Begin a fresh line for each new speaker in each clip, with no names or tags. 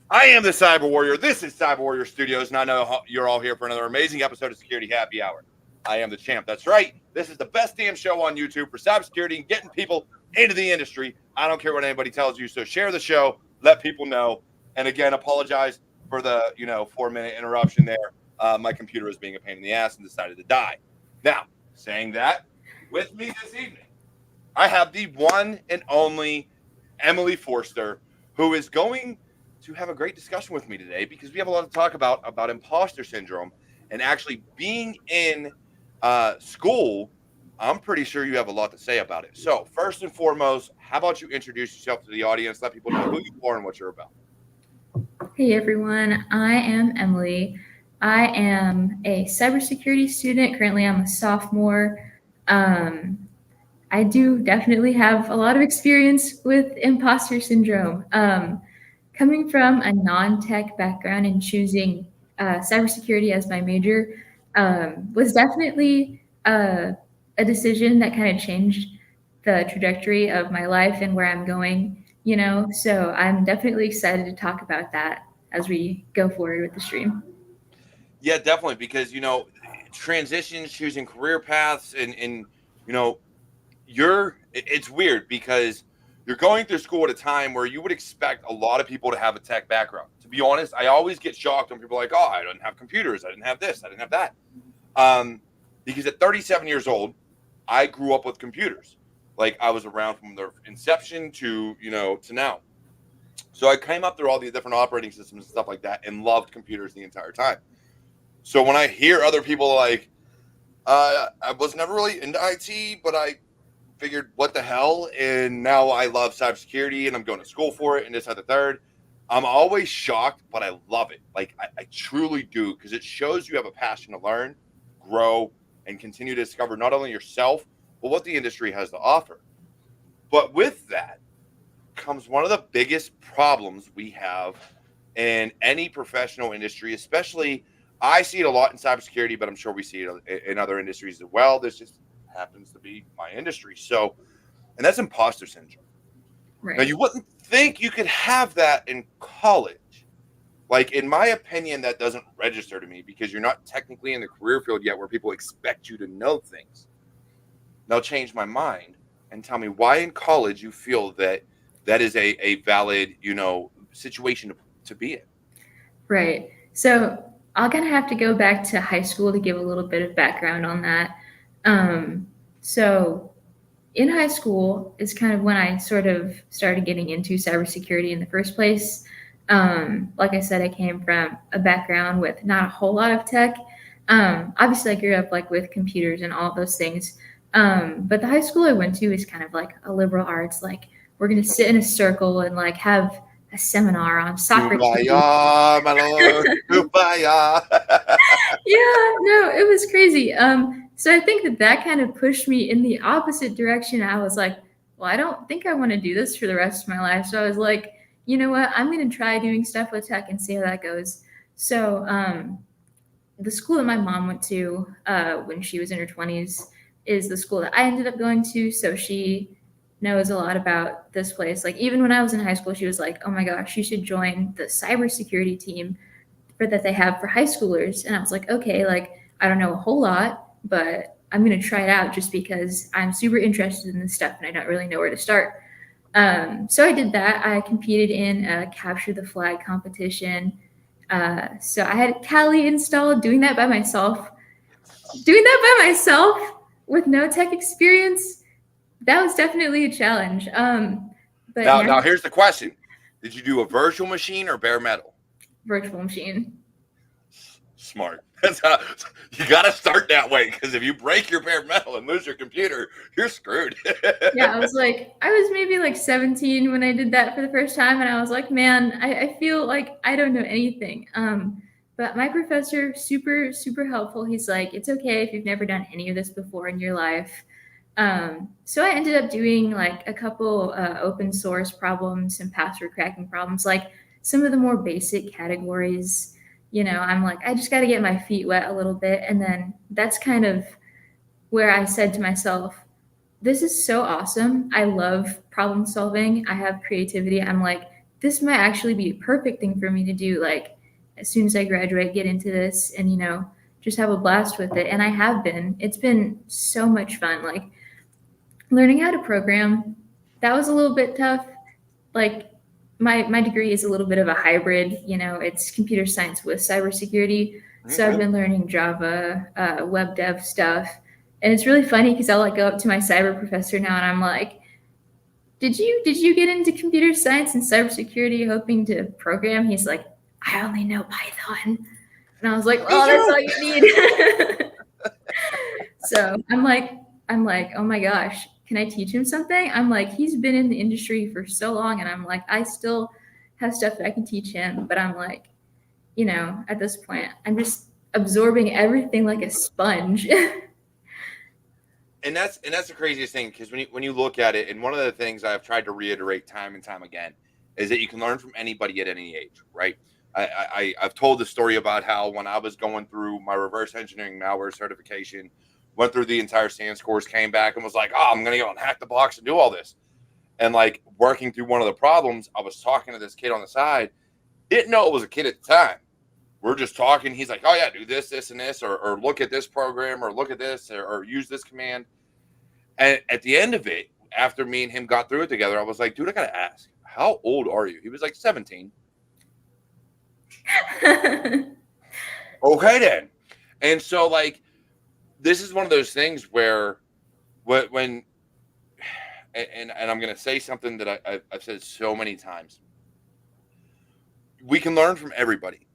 I am the Cyber Warrior. This is Cyber Warrior Studios, and I know you're all here for another amazing episode of Security Happy Hour. I am the champ. That's right. This is the best damn show on YouTube for cybersecurity and getting people into the industry. I don't care what anybody tells you. So share the show, let people know. And again, apologize for the 4-minute interruption there. My computer is being a pain in the ass and decided to die. Now, saying that, with me this evening, I have the one and only Emily Forster, who is going to have a great discussion with me today because we have a lot to talk about imposter syndrome and actually being in school. I'm pretty sure you have a lot to say about it. So first and foremost, how about you introduce yourself to the audience, let people know who you are and what you're about.
Hey everyone, I am Emily. I am a cybersecurity student. Currently, I'm a sophomore. Um, I do definitely have a lot of experience with imposter syndrome. Coming from a non-tech background and choosing cybersecurity as my major was definitely a decision that kind of changed the trajectory of my life and where I'm going. So I'm definitely excited to talk about that as we go forward with the stream.
Yeah, definitely, because transitions, choosing career paths, and you know it's weird because you're going through school at a time where you would expect a lot of people to have a tech background. To be honest, I always get shocked when people are like, oh, I didn't have computers, I didn't have this, I didn't have that. Because at 37 years old, I grew up with computers. Like, I was around from their inception to now. So I came up through all the different operating systems and stuff like that and loved computers the entire time. So when I hear other people like, I was never really into IT, but I figured, what the hell? And now I love cybersecurity and I'm going to school for it and this, that, the third. I'm always shocked, but I love it. Like, I truly do, because it shows you have a passion to learn, grow, and continue to discover not only yourself, but what the industry has to offer. But with that comes one of the biggest problems we have in any professional industry, especially I see it a lot in cybersecurity, but I'm sure we see it in other industries as well. This just happens to be my industry. So, and that's imposter syndrome. Now,
Right.
you wouldn't think you could have that in college. Like, in my opinion, that doesn't register to me because you're not technically in the career field yet where people expect you to know things. Now, change my mind and tell me why in college you feel that that is a valid, situation to be in.
Right. So I'll kind of have to go back to high school to give a little bit of background on that. So in high school is kind of when I sort of started getting into cybersecurity in the first place. Like I said, I came from a background with not a whole lot of tech. Obviously, I grew up like with computers and all those things. But the high school I went to is kind of like a liberal arts. Like we're gonna sit in a circle and like have a seminar on Socrates.
Kumbaya, my lord. Kumbaya.
Yeah, no, it was crazy. So I think that kind of pushed me in the opposite direction. I was like, well, I don't think I want to do this for the rest of my life. So I was like, you know what? I'm going to try doing stuff with tech and see how that goes. So the school that my mom went to when she was in her 20s is the school that I ended up going to. So she knows a lot about this place. Like even when I was in high school, she was like, oh my gosh, you should join the cybersecurity team for that they have for high schoolers. And I was like, okay, like I don't know a whole lot, but I'm gonna try it out just because I'm super interested in this stuff and I don't really know where to start. So I did that. I competed in a capture the flag competition. So I had Kali installed, doing that by myself. Doing that by myself with no tech experience, that was definitely a challenge. But
Now,
now
now here's the question: did you do a virtual machine or bare metal?
virtual machine.
Smart. That's how you got to start that way because if you break your bare metal and lose your computer, you're screwed.
Yeah, I was maybe like 17 when I did that for the first time, and I was like, man, I feel like I don't know anything. But my professor, super, super helpful. He's like, it's okay if you've never done any of this before in your life. So I ended up doing like a couple open source problems and password cracking problems, like some of the more basic categories. I'm like, I just got to get my feet wet a little bit. And then that's kind of where I said to myself, this is so awesome. I love problem solving. I have creativity. I'm like, this might actually be a perfect thing for me to do. Like, as soon as I graduate, get into this and, just have a blast with it. And I have been. It's been so much fun. Like, learning how to program, that was a little bit tough. Like, my degree is a little bit of a hybrid. It's computer science with cybersecurity. So I've
Okay.
been learning Java, web dev stuff, and it's really funny because I'll like go up to my cyber professor now, and I'm like, "Did you get into computer science and cybersecurity hoping to program?" He's like, "I only know Python," and I was like,
Me
"Well, that's
too.
all you need." So I'm like, oh my gosh, can I teach him something? I'm like, he's been in the industry for so long, and I'm like, I still have stuff that I can teach him, but I'm like, at this point, I'm just absorbing everything like a sponge.
And that's the craziest thing, because when you look at it, and one of the things I've tried to reiterate time and time again is that you can learn from anybody at any age, right? I've told the story about how when I was going through my reverse engineering malware certification, went through the entire SANS course, came back and was like, oh, I'm gonna go and hack the box and do all this. And like working through one of the problems, I was talking to this kid on the side, didn't know it was a kid at the time. We're just talking. He's like, oh yeah, do this, this, and this, or look at this program, or look at this, or use this command. And at the end of it, after me and him got through it together, I was like, dude, I gotta ask, how old are you? He was like 17. Okay, then. And so, like, this is one of those things where when and I'm gonna say something that I've said so many times. We can learn from everybody,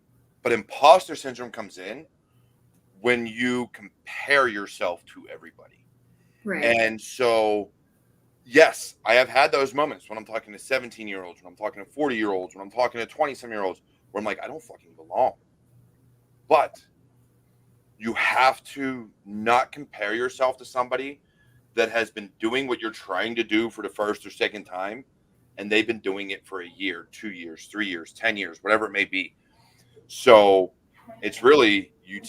but imposter syndrome comes in when you compare yourself to everybody.
Right.
And so, yes, I have had those moments when I'm talking to 17-year-olds, when I'm talking to 40-year-olds, when I'm talking to 20-some-year-olds, where I'm like, I don't fucking belong. But you have to not compare yourself to somebody that has been doing what you're trying to do for the first or second time, and they've been doing it for a year, 2 years, 3 years, 10 years, whatever it may be. So it's really, you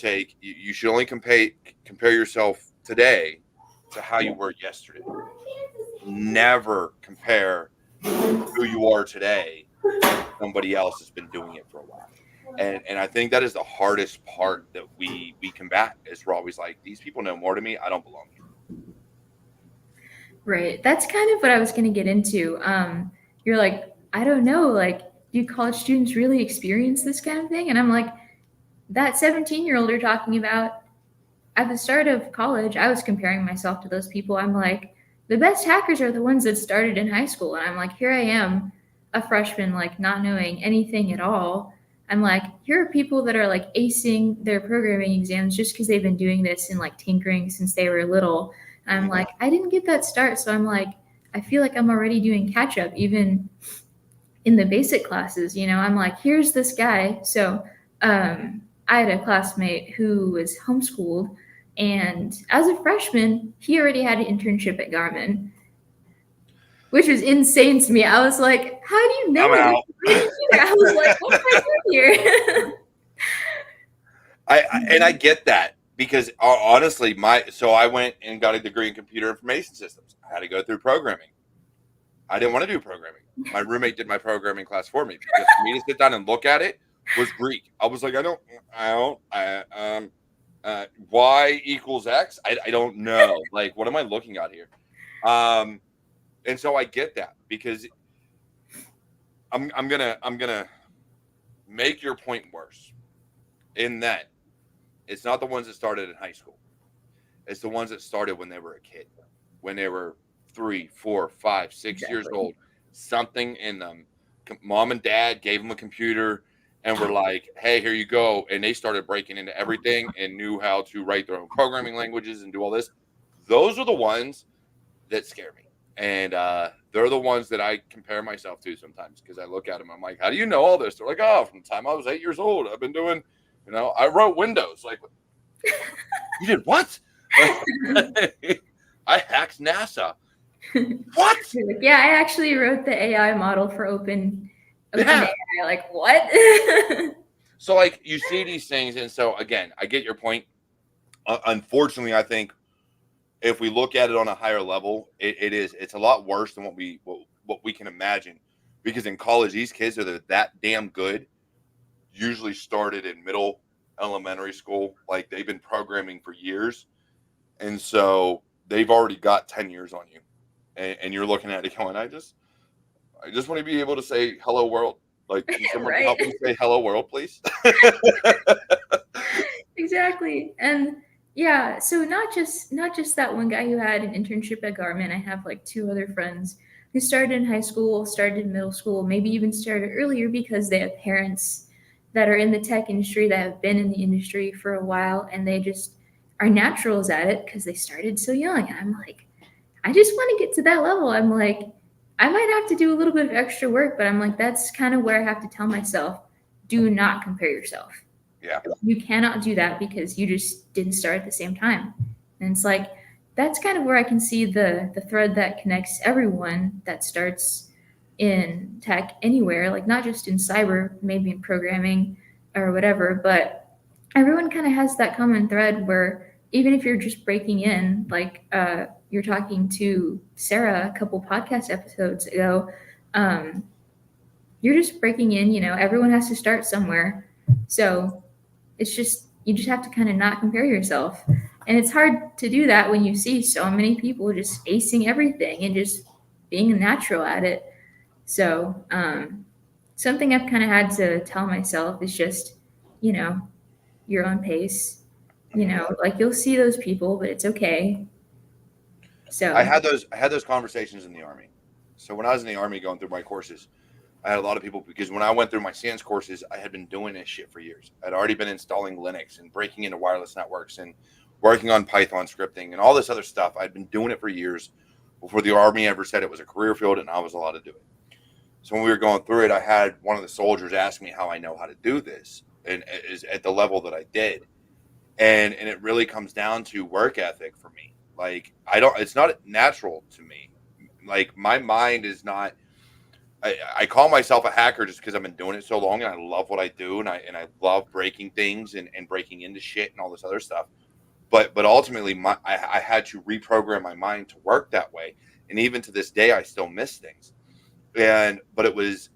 should only compare yourself today to how you were yesterday. Never compare who you are today to somebody else that's been doing it for a while. And I think that is the hardest part that we combat, is we're always like, these people know more to me, I don't belong here.
Right. That's kind of what I was going to get into. You're like, I don't know, like, do college students really experience this kind of thing? And I'm like, that 17-year-old you're talking about, at the start of college, I was comparing myself to those people. I'm like, the best hackers are the ones that started in high school. And I'm like, here I am, a freshman, like not knowing anything at all. I'm like, here are people that are like acing their programming exams just because they've been doing this and like tinkering since they were little. And I'm
Mhm.
like, I didn't get that start. So I'm like, I feel like I'm already doing catch up, even in the basic classes. I'm like, here's this guy. So I had a classmate who was homeschooled, and as a freshman, he already had an internship at Garmin, which was insane to me. I was like, how do you know
I'm
it?
out.
Why didn't you? I was like, what am I doing here?
And I get that, because honestly, so I went and got a degree in computer information systems. I had to go through programming. I didn't want to do programming. My roommate did my programming class for me, because for me to sit down and look at it was Greek. I was like, y equals x. I don't know. Like, what am I looking at here? Um, and so I get that, because I'm gonna make your point worse, in that it's not the ones that started in high school. It's the ones that started when they were a kid, when they were 3, 4, 5, 6 years
Exactly.
old. Something in them, mom and dad gave them a computer and were like, hey, here you go. And they started breaking into everything and knew how to write their own programming languages and do all this. Those are the ones that scare me. And they're the ones that I compare myself to sometimes, because I look at them. I'm like, how do you know all this? They're like, oh, from the time I was 8 years old, I've been doing, I wrote Windows. Like, you did what? I hacked NASA. What?
Like, yeah, I actually wrote the AI model for Open
Yeah.
AI. Like, what?
So, like, you see these things, and so again, I get your point. Unfortunately, I think if we look at it on a higher level, it's a lot worse than what we can imagine. because in college these kids are that damn good. Usually started in middle elementary school, like they've been programming for years, and so they've already got 10 years on you, and you're looking at it going, I just want to be able to say hello world. Like, can someone
Right.
help me say hello world, please?
Exactly. And yeah, so not just that one guy who had an internship at Garmin. I have like two other friends who started in high school, started in middle school, maybe even started earlier because they have parents that are in the tech industry that have been in the industry for a while, and they just are naturals at it because they started so young. And I'm like, I just want to get to that level. I'm like, I might have to do a little bit of extra work, but I'm like, that's kind of where I have to tell myself, do not compare yourself.
Yeah.
You cannot do that because you just didn't start at the same time. And it's like, that's kind of where I can see the thread that connects everyone that starts in tech anywhere, like not just in cyber, maybe in programming or whatever, but everyone kind of has that common thread where even if you're just breaking in, like you're talking to Sarah a couple podcast episodes ago, um, you're just breaking in, everyone has to start somewhere. So it's just, you just have to kind of not compare yourself. And it's hard to do that when you see so many people just acing everything and just being a natural at it. So, something I've kind of had to tell myself is just, you know, your own pace. Like you'll see those people, but it's okay.
I
So,
had those conversations in the army. So when I was in the army going through my courses, I had a lot of people, because when I went through my SANS courses, I had been doing this shit for years. I'd already been installing Linux and breaking into wireless networks and working on Python scripting and all this other stuff. I'd been doing it for years before the army ever said it was a career field and I was allowed to do it. So when we were going through it, I had one of the soldiers ask me how I know how to do this, and is at the level that I did. And it really comes down to work ethic for me. Like, I don't, it's not natural to me. Like, my mind is not, I call myself a hacker just because I've been doing it so long and I love what I do, and I love breaking things and breaking into shit and all this other stuff. But ultimately, I had to reprogram my mind to work that way, and even to this day, I still miss things. But it was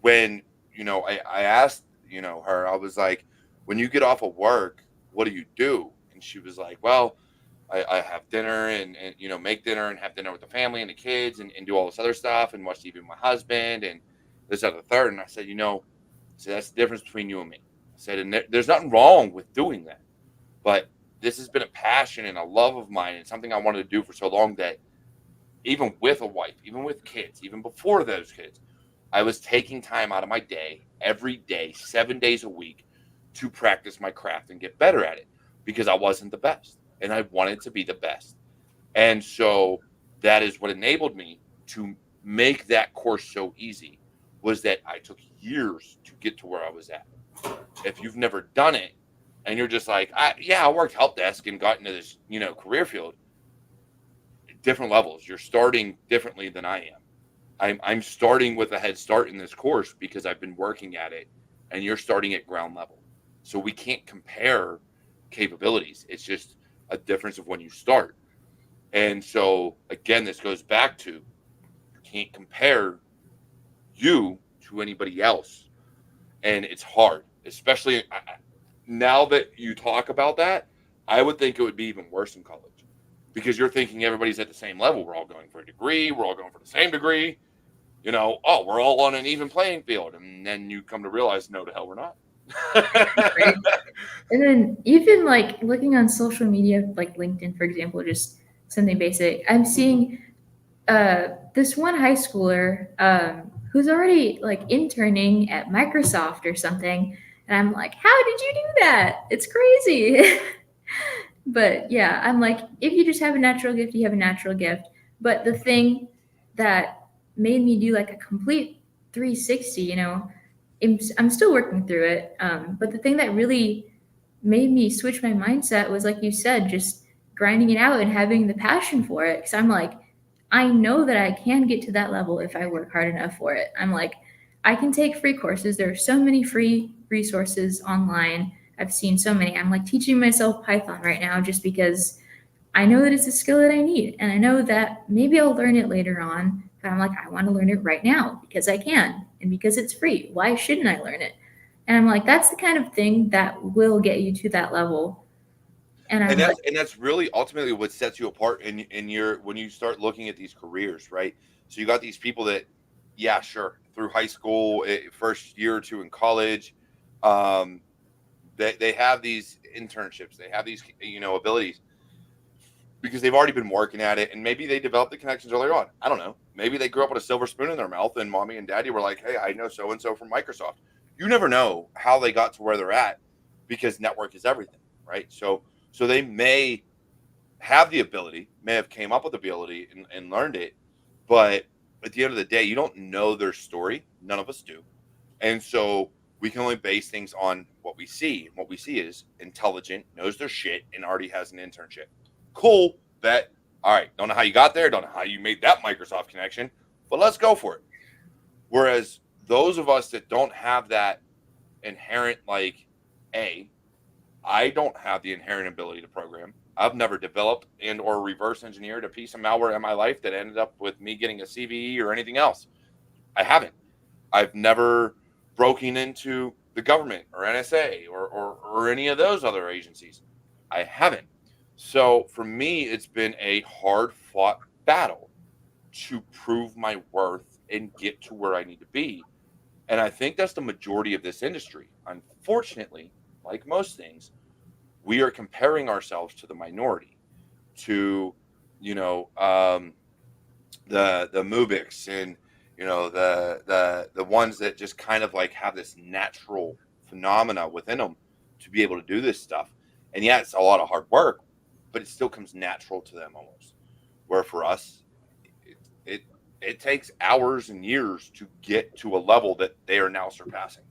when, I asked, her, I was like, when you get off of work, what do you do? And she was like, well, I have dinner and make dinner and have dinner with the family and the kids, and do all this other stuff and watch TV with my husband and this other third. And I said, so that's the difference between you and me. I said, and there's nothing wrong with doing that, but this has been a passion and a love of mine and something I wanted to do for so long that even with a wife, even with kids, even before those kids, I was taking time out of my day every day, 7 days a week, to practice my craft and get better at it, because I wasn't the best and I wanted to be the best. And so that is what enabled me to make that course so easy, was that I took years to get to where I was at. If you've never done it and you're just like, I worked help desk and got into this, career field, different levels. You're starting differently than I am. I'm starting with a head start in this course because I've been working at it, and you're starting at ground level. So we can't compare capabilities. It's just a difference of when you start. And so again, this goes back to, you can't compare you to anybody else. And it's hard, especially now that you talk about that. I would think it would be even worse in college, because you're thinking everybody's at the same level. We're all going for a degree. We're all going for the same degree. We're all on an even playing field. And then you come to realize, no, to hell, we're not.
right. And then even like looking on social media, like LinkedIn, for example, just something basic. I'm seeing this one high schooler who's already like interning at Microsoft or something. And I'm like, how did you do that? It's crazy. But yeah, I'm like, if you just have a natural gift, you have a natural gift. But the thing that made me do like a complete 360, I'm still working through it. But the thing that really made me switch my mindset was, like you said, just grinding it out and having the passion for it. Because I'm like, I know that I can get to that level if I work hard enough for it. I'm like, I can take free courses. There are so many free resources online. I've seen so many. I'm like teaching myself Python right now just because I know that it's a skill that I need. And I know that maybe I'll learn it later on, And I'm like, I want to learn it right now because I can and because it's free. Why shouldn't I learn it? And I'm like, that's the kind of thing that will get you to that level. And I'm like,
And that's really ultimately what sets you apart in your when you start looking at these careers, right? So you got these people that, yeah, sure, through high school, first year or two in college, um, they have these internships, they have these abilities because they've already been working at it, and maybe they developed the connections earlier on. I don't know. Maybe they grew up with a silver spoon in their mouth, and mommy and daddy were like, "Hey, I know so and so from Microsoft." You never know how they got to where they're at because network is everything, right? So they may have the ability, may have came up with the ability and learned it, but at the end of the day, you don't know their story. None of us do, and so we can only base things on what we see. And what we see is intelligent, knows their shit, and already has an internship. Cool. That all right. Don't know how you got there. Don't know how you made that Microsoft connection, but let's go for it. Whereas those of us that don't have that inherent, like, a, I don't have the inherent ability to program. I've never developed and or reverse engineered a piece of malware in my life that ended up with me getting a CVE or anything else. I haven't. I've never broken into the government or NSA or any of those other agencies. I haven't. So for me, it's been a hard fought battle to prove my worth and get to where I need to be. And I think that's the majority of this industry. Unfortunately, like most things, we are comparing ourselves to the minority, to, you know, the Mubics and the ones that just kind of like have this natural phenomena within them to be able to do this stuff. And yeah, it's a lot of hard work, but it still comes natural to them almost. Where for us, it it, it takes hours and years to get to a level that they are now surpassing.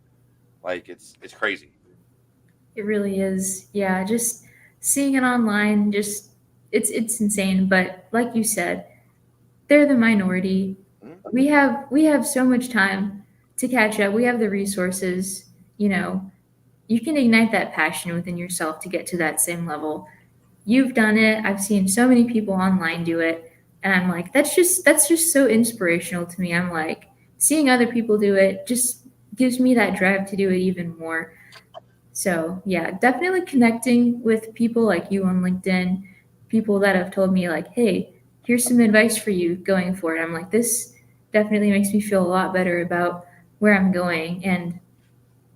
Like it's crazy.
it really is. Yeah, just seeing it online, just it's insane. But like you said, they're the minority.
Mhm.
We have so much time to catch up. We have the resources. You know, you can ignite that passion within yourself to get to that same level. You've done it. I've seen so many people online do it, and I'm like, that's just so inspirational to me. I'm like, seeing other people do it just gives me that drive to do it even more. So, yeah, definitely connecting with people like you on LinkedIn, people that have told me, like, hey, here's some advice for you going forward. I'm like, this definitely makes me feel a lot better about where I'm going. And,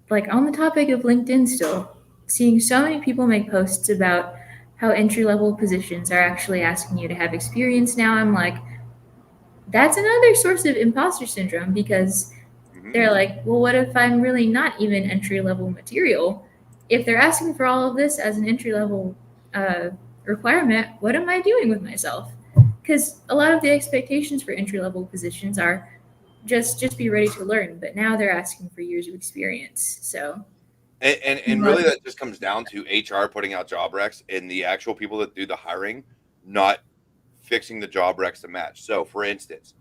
like, on the topic of LinkedIn, still, seeing so many people make posts about how entry level positions are actually asking you to have experience now, I'm like, that's another source of imposter syndrome because
Hmm.
they're like, well, what if I'm really not even entry level material? If they're asking for all of this as an entry level uh, requirement, what am I doing with myself? Because a lot of the expectations for entry level positions are just be ready to learn, but now they're asking for years of experience. So,
And really that just comes down to HR putting out job recs and the actual people that do the hiring not fixing the job recs to match. So for instance,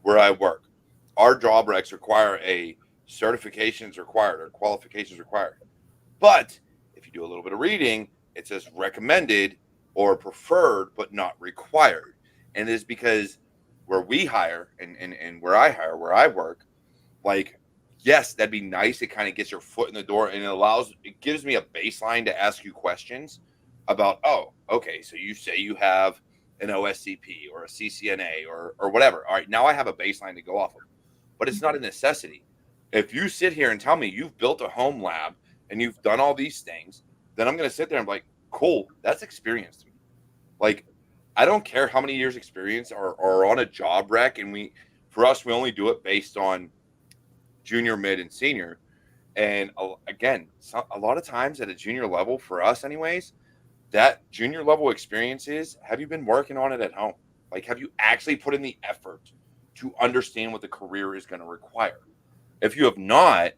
where I work, our job recs require a certifications required or qualifications required. But if you do a little bit of reading, it says recommended or preferred, but not required. And it is because where we hire and where I hire, where I work, like, yes, that'd be nice. It kind of gets your foot in the door and it gives me a baseline to ask you questions about, oh, okay, so you say you have an OSCP or a CCNA or whatever. All right, now I have a baseline to go off of, but it's not a necessity. If you sit here and tell me you've built a home lab and you've done all these things, then I'm going to sit there and be like, cool, that's experience to me. Like, I don't care how many years experience are on a job rec. And for us, we only do it based on junior, mid, and senior. And again, a lot of times at a junior level, for us, anyways, that junior level experience is, have you been working on it at home? Like, have you actually put in the effort to understand what the career is going to require? If you have not,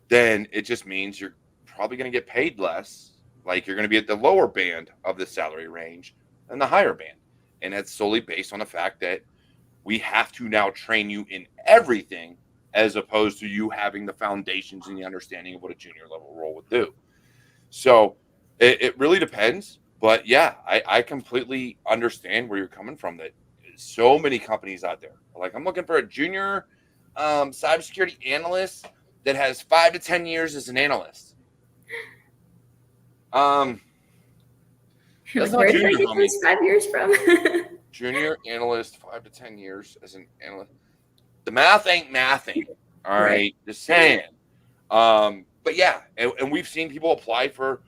then it just means you're probably going to get paid less. Like, you're going to be at the lower band of the salary range than the higher band. And that's solely based on the fact that we have to now train you in everything as opposed to you having the foundations and the understanding of what a junior level role would do. So it really depends. But yeah, I completely understand where you're coming from. That so many companies out there. Like, I'm looking for a junior cybersecurity analyst that has 5 to 10 years as an analyst.
You're
That's
like,
not
where did I
junior,
get
homie.
those 5 years from?
Junior analyst, 5 to 10 years as an analyst. The math ain't mathing. All
Right.
right, just saying. But yeah, and we've seen people apply for.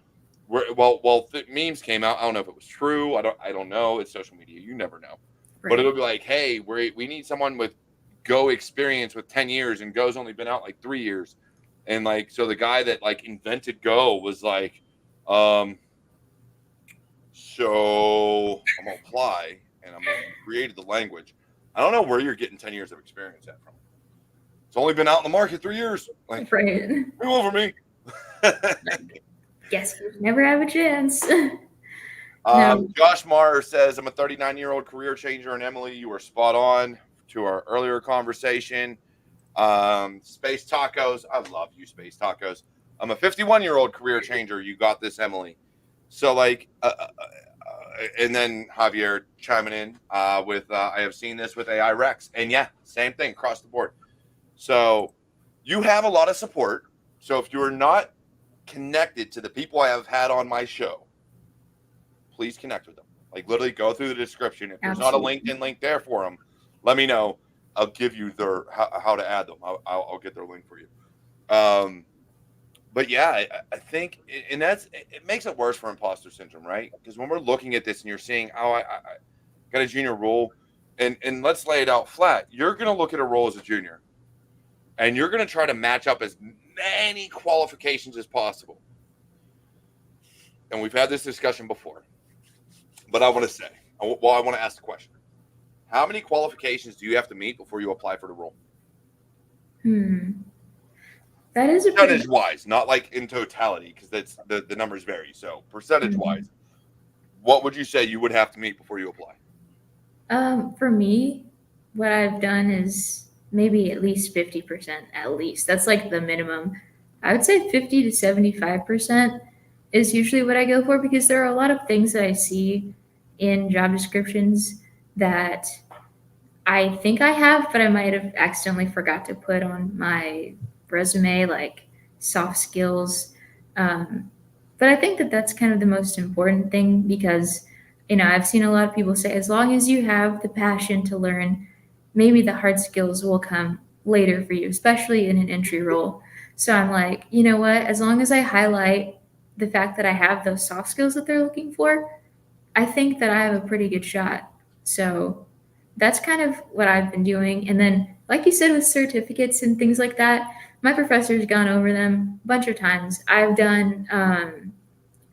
Memes came out. I don't know if it was true. I don't know. It's social media. You never know. But
Right.
it'll be like, hey, we need someone with Go experience with 10 years, and Go's only been out like 3 years. And like, so the guy that like invented Go was like, so I'm gonna apply and I'm gonna create the language. I don't know where you're getting 10 years of experience at from. It's only been out in the market 3 years. Like,
Right.
move over me.
Guess we never have a chance. No.
Josh Marr says, I'm a 39-year-old career changer, and Emily, you were spot on to our earlier conversation. Space Tacos, I love you, Space Tacos. I'm a 51-year-old career changer. You got this, Emily. So, like, and then Javier chiming in with, I have seen this with AI Rex. And yeah, same thing across the board. So you have a lot of support. So if you're not connected to the people I have had on my show, please connect with them. Like, literally go through the description. If there's
Absolutely.
not a LinkedIn link there for them, let me know. I'll give you their how to add them. I'll get their link for you. But yeah, I think, and it makes it worse for imposter syndrome, right? Because when we're looking at this and you're seeing, oh, I got a junior role, and let's lay it out flat. You're going to look at a role as a junior, and you're going to try to match up as many qualifications as possible. And we've had this discussion before, but I want to ask the question: how many qualifications do you have to meet before you apply for the role?
That is a pretty
Percentage wise, not like in totality, because that's the numbers vary. So percentage wise, what would you say you would have to meet before you apply?
For me, what I've done is maybe at least 50%, at least. That's like the minimum. I would say 50 to 75% is usually what I go for, because there are a lot of things that I see in job descriptions that I think I have, but I might have accidentally forgot to put on my resume, like soft skills. But I think that that's kind of the most important thing, because, I've seen a lot of people say, as long as you have the passion to learn, maybe the hard skills will come later for you, especially in an entry role. So I'm like, you know what? As long as I highlight the fact that I have those soft skills that they're looking for, I think that I have a pretty good shot. So that's kind of what I've been doing. And then, like you said, with certificates and things like that, my professor's gone over them a bunch of times. I've done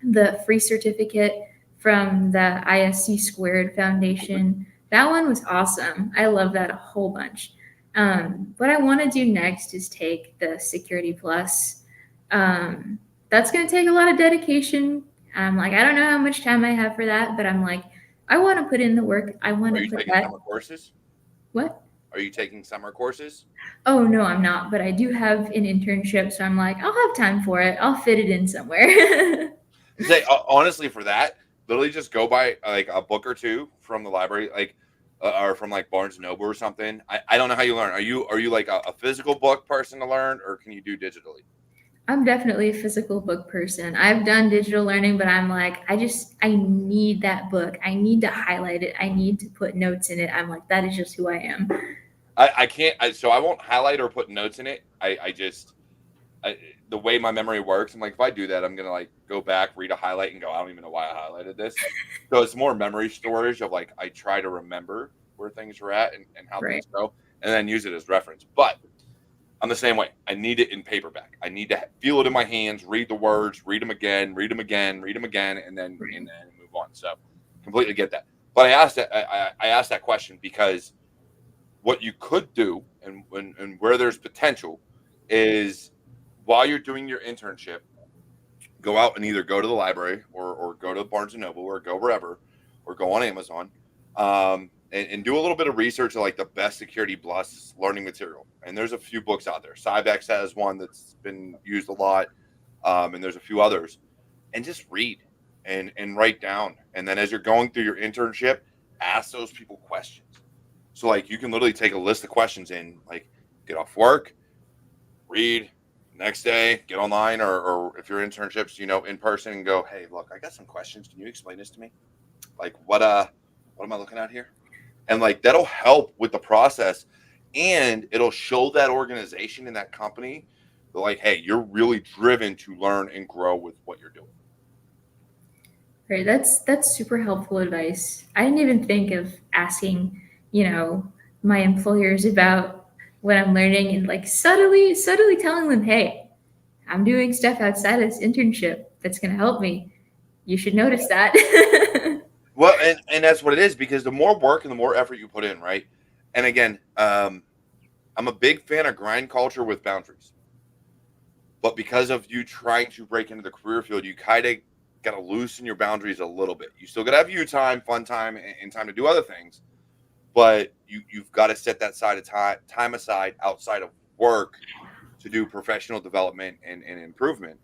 the free certificate from the ISC Squared Foundation. That one was awesome. I love that a whole bunch. What I want to do next is take the Security Plus. That's going to take a lot of dedication. I'm like, I don't know how much time I have for that, but I'm like, I want to put in the work. I want
Are
to
you
put
taking
that.
summer courses?
What?
Are you taking summer courses?
Oh, no, I'm not, but I do have an internship, so I'm like, I'll have time for it. I'll fit it in somewhere.
Say honestly, for that, literally just go buy like a book or two from the library, like or from like Barnes and Noble or something. I don't know how you learn. Are you like a physical book person to learn, or can you do digitally?
I'm definitely a physical book person. I've done digital learning, but I'm like, I need that book. I need to highlight it. I need to put notes in it. I'm like, that is just who I am.
I can't. So I won't highlight or put notes in it. I just the way my memory works, I'm like, if I do that, I'm gonna like go back, read a highlight, and go, I don't even know why I highlighted this. So it's more memory storage of like I try to remember where things are at and how
Right.
things go, and then use it as reference. But I'm the same way. I need it in paperback. I need to feel it in my hands, read the words, read them again, read them again, read them again, and then move on. So completely get that. But I asked that question because what you could do and where there's potential is while you're doing your internship, go out and either go to the library or go to Barnes and Noble or go wherever or go on Amazon and do a little bit of research of like the best security plus learning material. And there's a few books out there. Cybex has one that's been used a lot, and there's a few others. And just read and write down. And then as you're going through your internship, ask those people questions. So like you can literally take a list of questions in, like get off work, read, next day, get online, or if your internships, in person, and go, hey, look, I got some questions. Can you explain this to me? Like what am I looking at here? And like that'll help with the process, and it'll show that organization and that company that like, hey, you're really driven to learn and grow with what you're doing.
Right, that's super helpful advice. I didn't even think of asking, my employers about what I'm learning and like subtly telling them, hey, I'm doing stuff outside of this internship that's gonna help me. You should notice that.
Well, and that's what it is, because the more work and the more effort you put in, right? And again, I'm a big fan of grind culture with boundaries. But because of you trying to break into the career field, you kind of got to loosen your boundaries a little bit. You still got to have you time, fun time, and time to do other things. But you've got to set that side of time aside outside of work to do professional development and improvement.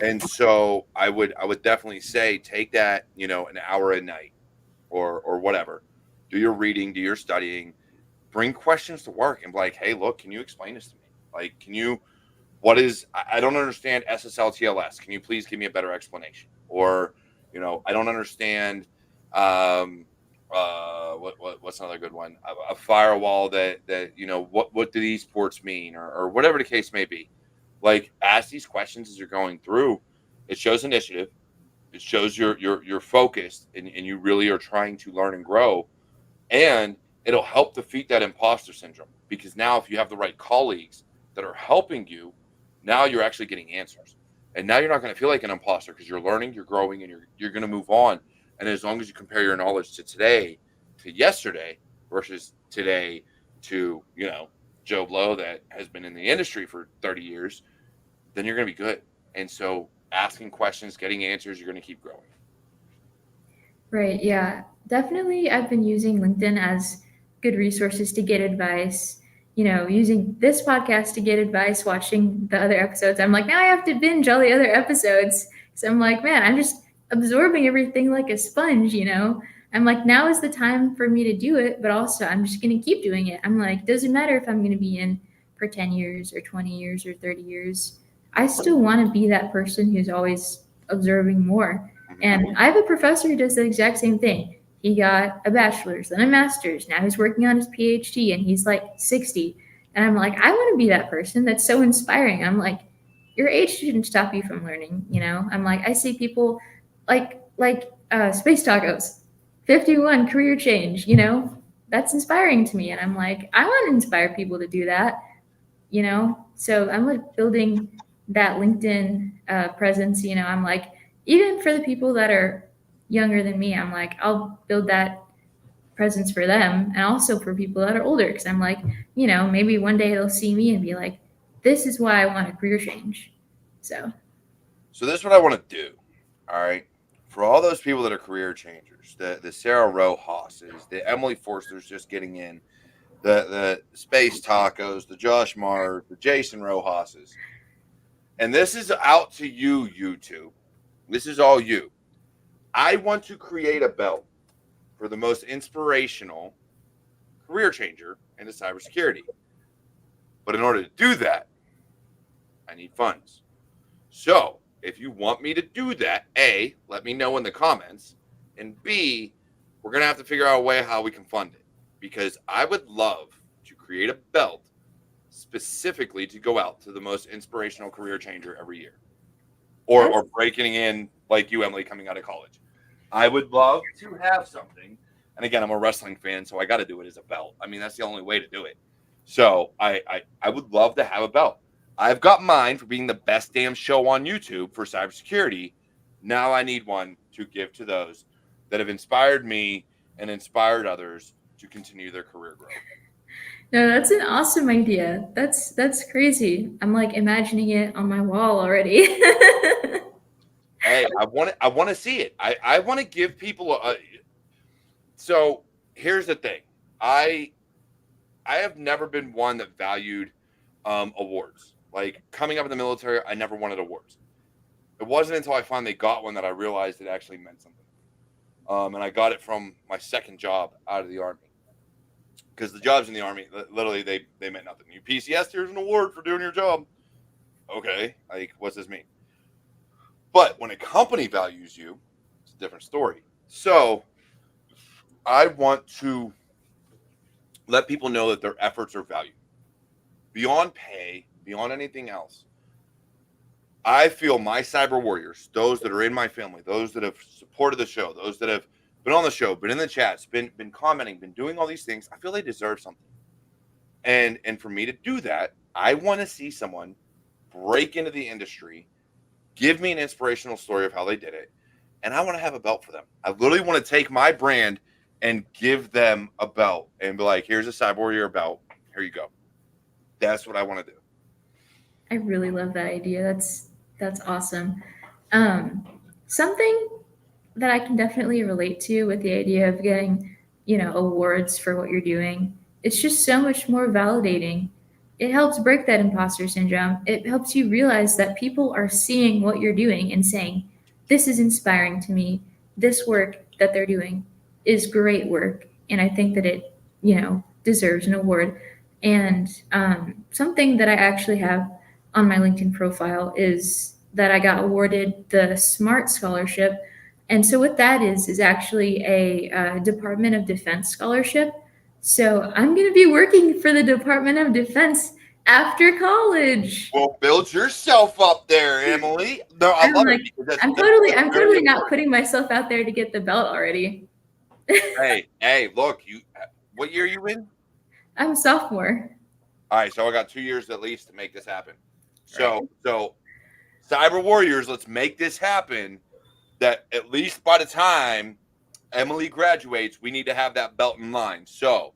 And so I would definitely say take that, an hour a night or whatever. Do your reading, do your studying, bring questions to work and be like, hey, look, can you explain this to me? Like, what is, I don't understand SSL/TLS. Can you please give me a better explanation? Or, I don't understand, what's another good one? A firewall that what do these ports mean, or whatever the case may be. Like, ask these questions as you're going through. It shows initiative. It shows you're focused, and you really are trying to learn and grow. And it'll help defeat that imposter syndrome, because now if you have the right colleagues that are helping you, now you're actually getting answers. And now you're not going to feel like an imposter, because you're learning, you're growing, and you're going to move on. And as long as you compare your knowledge to today to yesterday versus today to, Joe Blow that has been in the industry for 30 years, then you're going to be good. And so asking questions, getting answers, you're going to keep growing.
Right, yeah. Definitely I've been using LinkedIn as good resources to get advice. Using this podcast to get advice, watching the other episodes. I'm like, now I have to binge all the other episodes. So I'm like, man, I'm just absorbing everything like a sponge. I'm like, now is the time for me to do it, but also I'm just going to keep doing it. I'm like, doesn't matter if I'm going to be in for 10 years or 20 years or 30 years. I still want to be that person who's always observing more. And I have a professor who does the exact same thing. He got a bachelor's, then a master's. Now he's working on his PhD and he's like 60. And I'm like, I want to be that person. That's so inspiring. I'm like, your age shouldn't stop you from learning. I'm like, I see people like space tacos, 51 career change. That's inspiring to me. And I'm like, I want to inspire people to do that. So I'm like building that LinkedIn presence. I'm like, even for the people that are younger than me, I'm like, I'll build that presence for them, and also for people that are older, because I'm like, maybe one day they'll see me and be like, this is why I want a career change.
So this is what I want to do. All right. For all those people that are career changers, the Sarah Rojas's, the Emily Forsters just getting in, the Space Tacos, the Josh Mars, the Jason Rojas's. And this is out to you, YouTube. This is all you. I want to create a belt for the most inspirational career changer into cybersecurity. But in order to do that, I need funds. So if you want me to do that, A, let me know in the comments. And B, we're going to have to figure out a way how we can fund it. Because I would love to create a belt specifically to go out to the most inspirational career changer every year. Or breaking in like you, Emily, coming out of college. I would love to have something. And again, I'm a wrestling fan, so I got to do it as a belt. I mean, that's the only way to do it. So I would love to have a belt. I've got mine for being the best damn show on YouTube for cybersecurity. Now I need one to give to those that have inspired me and inspired others to continue their career growth.
No, that's an awesome idea. That's crazy. I'm like imagining it on my wall already.
Hey, I want to see it. I want to give people a. So here's the thing. I have never been one that valued awards. Like coming up in the military, I never wanted awards. It wasn't until I finally got one that I realized it actually meant something. And I got it from my second job out of the Army. because the jobs in the Army, literally, they meant nothing. You PCS, here's an award for doing your job. Okay, like, what's this mean? But when a company values you, it's a different story. So I want to let people know that their efforts are valued beyond pay, beyond anything else. I feel my cyber warriors, those that are in my family, those that have supported the show, those that have been on the show, been in the chats, been commenting, been doing all these things, I feel they deserve something. And for me to do that, I want to see someone break into the industry, give me an inspirational story of how they did it, and I want to have a belt for them. I literally want to take my brand and give them a belt and be like, here's a cyber warrior belt. Here you go. That's what I want to do.
I really love that idea. That's awesome. Um, Something that I can definitely relate to with the idea of getting, awards for what you're doing. It's just so much more validating. It helps break that imposter syndrome. It helps you realize that people are seeing what you're doing and saying, this is inspiring to me. This work that they're doing is great work. And I think that it, deserves an award. And something that I actually have on my LinkedIn profile is that I got awarded the SMART Scholarship. And so what that is actually a Department of Defense scholarship. So I'm going to be working for the Department of Defense after college.
Well, build yourself up there, Emily. No, I
I'm
love
like,
it. Because
I'm totally not putting myself out there to get the belt already.
Hey, look, what year are you in?
I'm a sophomore.
All right, so I got 2 years at least to make this happen.
Right.
So cyber warriors, let's make this happen. That at least by the time Emily graduates, we need to have that belt in line. So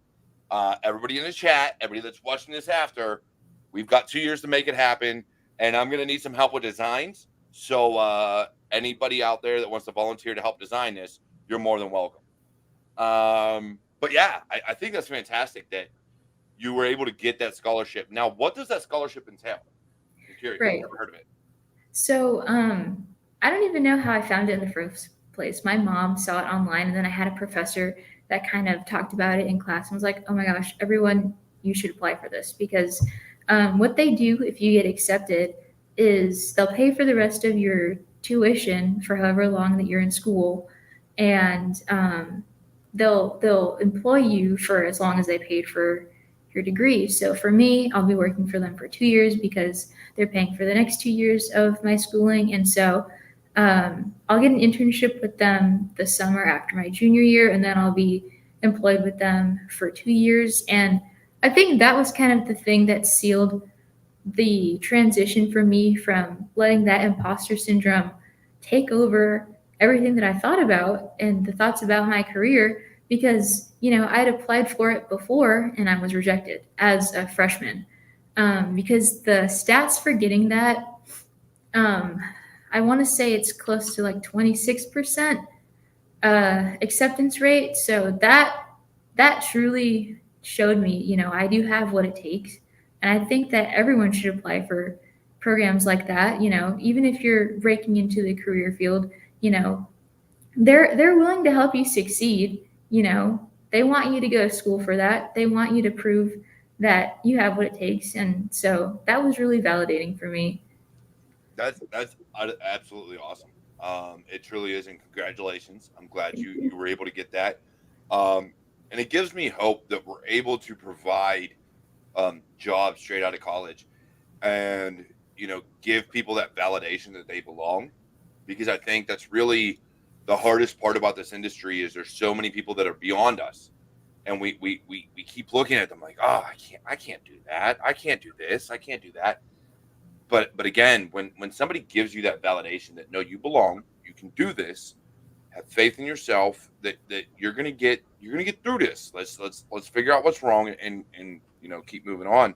everybody in the chat, everybody that's watching this after, we've got 2 years to make it happen, and I'm gonna need some help with designs. So anybody out there that wants to volunteer to help design this, you're more than welcome. But yeah, I think that's fantastic that you were able to get that scholarship. Now, what does that scholarship entail? I'm curious.
Right.
I've never heard of it.
So I don't even know how I found it in the first place. My mom saw it online, and then I had a professor that kind of talked about it in class and was like, oh my gosh, everyone, you should apply for this. Because what they do if you get accepted is they'll pay for the rest of your tuition for however long that you're in school, and they'll employ you for as long as they paid for your degree. So for me, I'll be working for them for 2 years because they're paying for the next 2 years of my schooling. And so I'll get an internship with them the summer after my junior year, and then I'll be employed with them for 2 years. And I think that was kind of the thing that sealed the transition for me from letting that imposter syndrome take over everything that I thought about and the thoughts about my career, because I had applied for it before and I was rejected as a freshman, because the stats for getting that, I want to say it's close to like 26% acceptance rate. So that truly showed me, I do have what it takes. And I think that everyone should apply for programs like that. Even if you're breaking into the career field, they're willing to help you succeed. They want you to go to school for that. They want you to prove that you have what it takes. And so that was really validating for me.
That's absolutely awesome. It truly is, and congratulations. I'm glad you were able to get that. And it gives me hope that we're able to provide jobs straight out of college, and give people that validation that they belong, because I think that's really the hardest part about this industry is there's so many people that are beyond us, and we keep looking at them like, oh, I can't do that, I can't do this, I can't do that. But again, when somebody gives you that validation that no, you belong, you can do this, have faith in yourself, that you're gonna get through this. Let's figure out what's wrong and keep moving on.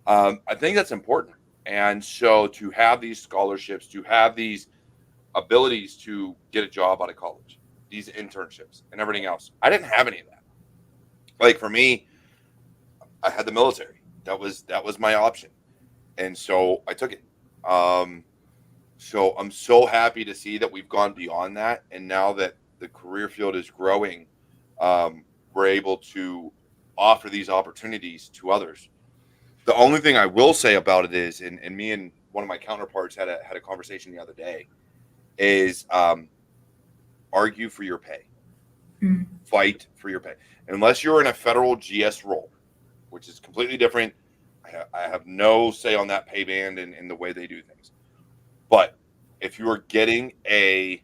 I think that's important. And so to have these scholarships, to have these abilities to get a job out of college, these internships and everything else, I didn't have any of that. Like for me, I had the military. That was my option, and so I took it. So I'm so happy to see that we've gone beyond that, and now that the career field is growing, we're able to offer these opportunities to others. The only thing I will say about it is, and me and one of my counterparts had a conversation the other day, is argue for your pay, fight for your pay. Unless you're in a federal GS role, which is completely different, I have no say on that pay band and the way they do things. But if you are getting a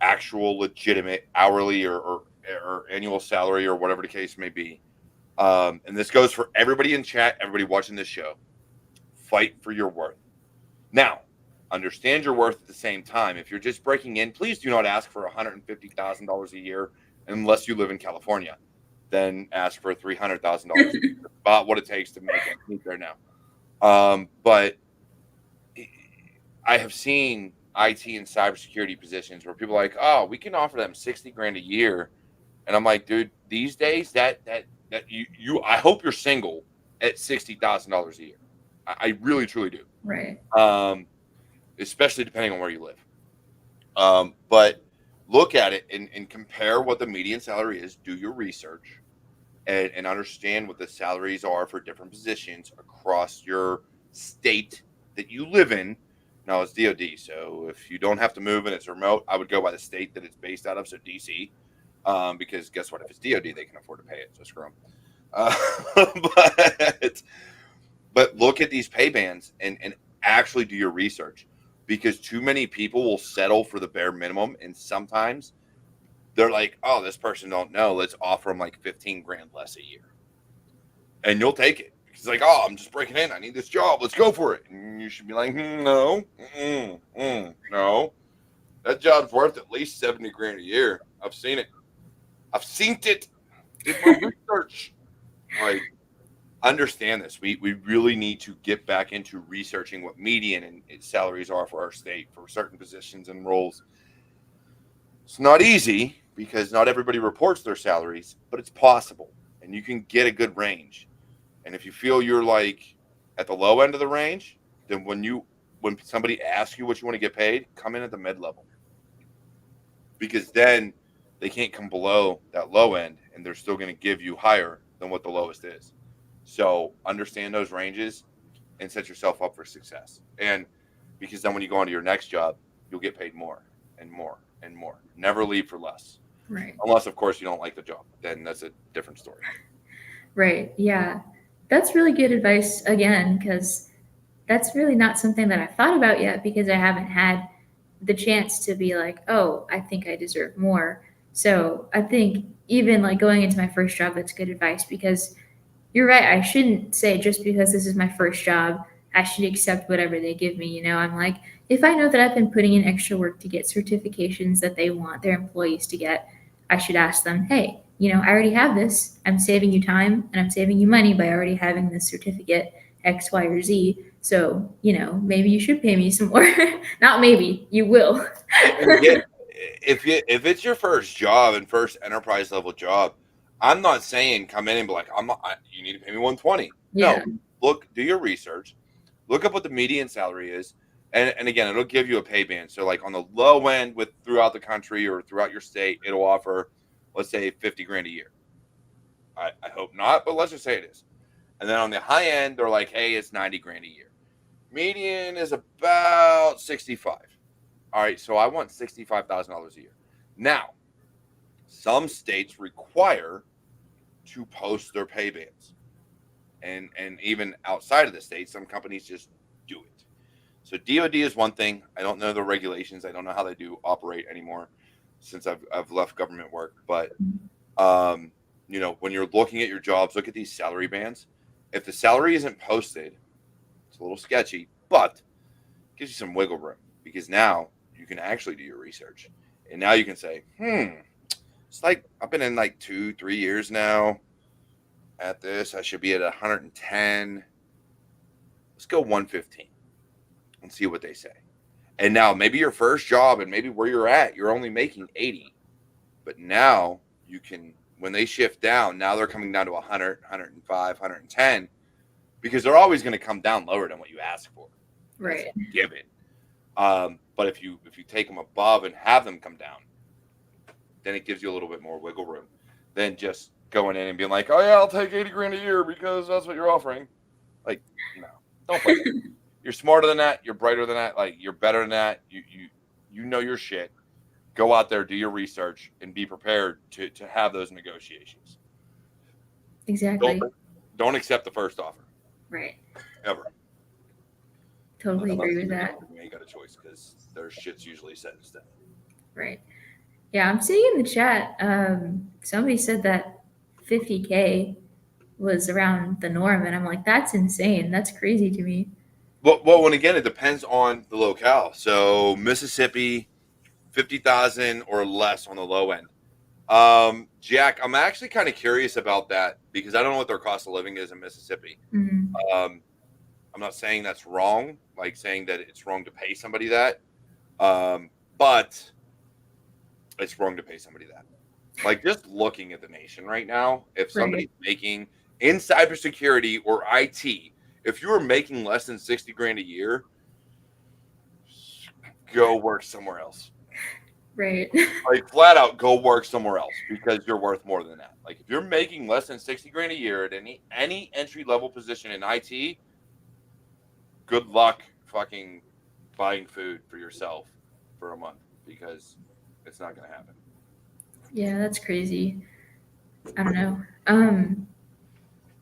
actual legitimate hourly or annual salary or whatever the case may be, and this goes for everybody in chat, everybody watching this show, fight for your worth. Now, understand your worth at the same time. If you're just breaking in, please do not ask for $150,000 a year unless you live in California. Then ask for $300,000. About what it takes to make it there now. But I have seen IT and cybersecurity positions where people are like, oh, we can offer them 60 grand a year. And I'm like, dude, these days that you I hope you're single at $60,000 a year. I really truly do.
Right.
Especially depending on where you live. But look at it and compare what the median salary is. Do your research and understand what the salaries are for different positions across your state that you live in. Now it's DOD, so if you don't have to move and it's remote, I would go by the state that it's based out of, so DC. Because guess what? If it's DOD, they can afford to pay it, so screw them. But look at these pay bands and actually do your research, because too many people will settle for the bare minimum, and sometimes they're like, oh, this person don't know, let's offer them like 15 grand less a year, and you'll take it. It's like, oh, I'm just breaking in, I need this job, let's go for it. And you should be like, no, no, that job's worth at least 70 grand a year. I've seen it. Did my research. Like, understand this. We really need to get back into researching what median and salaries are for our state for certain positions and roles. It's not easy because not everybody reports their salaries, but it's possible, and you can get a good range. And if you feel you're like at the low end of the range, then when somebody asks you what you want to get paid, come in at the mid level, because then they can't come below that low end, and they're still going to give you higher than what the lowest is. So understand those ranges and set yourself up for success. And because then when you go on to your next job, you'll get paid more and more and more. Never leave for less.
Right.
Unless, of course, you don't like the job. Then that's a different story.
Right. Yeah. That's really good advice again, because that's really not something that I've thought about yet, because I haven't had the chance to be like, oh, I think I deserve more. So I think even like going into my first job, that's good advice, because you're right. I shouldn't say just because this is my first job, I should accept whatever they give me. You know, I'm like, if I know that I've been putting in extra work to get certifications that they want their employees to get, I should ask them, hey, you know, I already have this. I'm saving you time and I'm saving you money by already having this certificate X, Y, or Z. So, you know, maybe you should pay me some more. Not maybe, you will.
And again, if it's your first job and first enterprise level job, I'm not saying come in and be like, you need to pay me 120.
Yeah.
No, look, do your research, look up what the median salary is, and again, it'll give you a pay band. So like on the low end with throughout the country or throughout your state, it'll offer, let's say, 50 grand a year. I hope not, but let's just say it is. And then on the high end, they're like, hey, it's 90 grand a year. Median is about 65. All right, so I want $65,000 a year. Now, some states require to post their pay bands. And even outside of the state, some companies just do it. So DOD is one thing. I don't know the regulations. I don't know how they do operate anymore since I've left government work. But, you know, when you're looking at your jobs, look at these salary bands. If the salary isn't posted, it's a little sketchy, but it gives you some wiggle room, because now you can actually do your research. And now you can say, it's like I've been in like 2-3 years now at this. I should be at 110. Let's go 115 and see what they say. And now maybe your first job and maybe where you're at, you're only making 80. But now you can, when they shift down, now they're coming down to 100, 105, 110, because they're always going to come down lower than what you ask for.
Right.
Given. But if you take them above and have them come down, then it gives you a little bit more wiggle room than just going in and being like, oh yeah, I'll take 80 grand a year because that's what you're offering. Like, no, don't play that. You're smarter than that. You're brighter than that. Like, you're better than that. You know your shit. Go out there, do your research, and be prepared to have those negotiations.
Exactly.
Don't accept the first offer.
Right.
Ever.
Totally agree with that.
You ain't got a choice because their shit's usually set in stone.
Right. Yeah, I'm seeing in the chat, somebody said that 50K was around the norm, and I'm like, that's insane. That's crazy to me.
Well, and again, it depends on the locale. So Mississippi, 50,000 or less on the low end. Jack, I'm actually kind of curious about that because I don't know what their cost of living is in Mississippi.
Mm-hmm.
I'm not saying that's wrong, like saying that it's wrong to pay somebody that, but it's wrong to pay somebody that. Like, just looking at the nation right now, if somebody's making in cybersecurity or IT, if you are making less than 60 grand a year, go work somewhere else.
Right.
Like, flat out, go work somewhere else because you're worth more than that. Like, if you're making less than 60 grand a year at any entry level position in IT, good luck fucking buying food for yourself for a month because it's not going to happen.
Yeah, that's crazy. I don't know.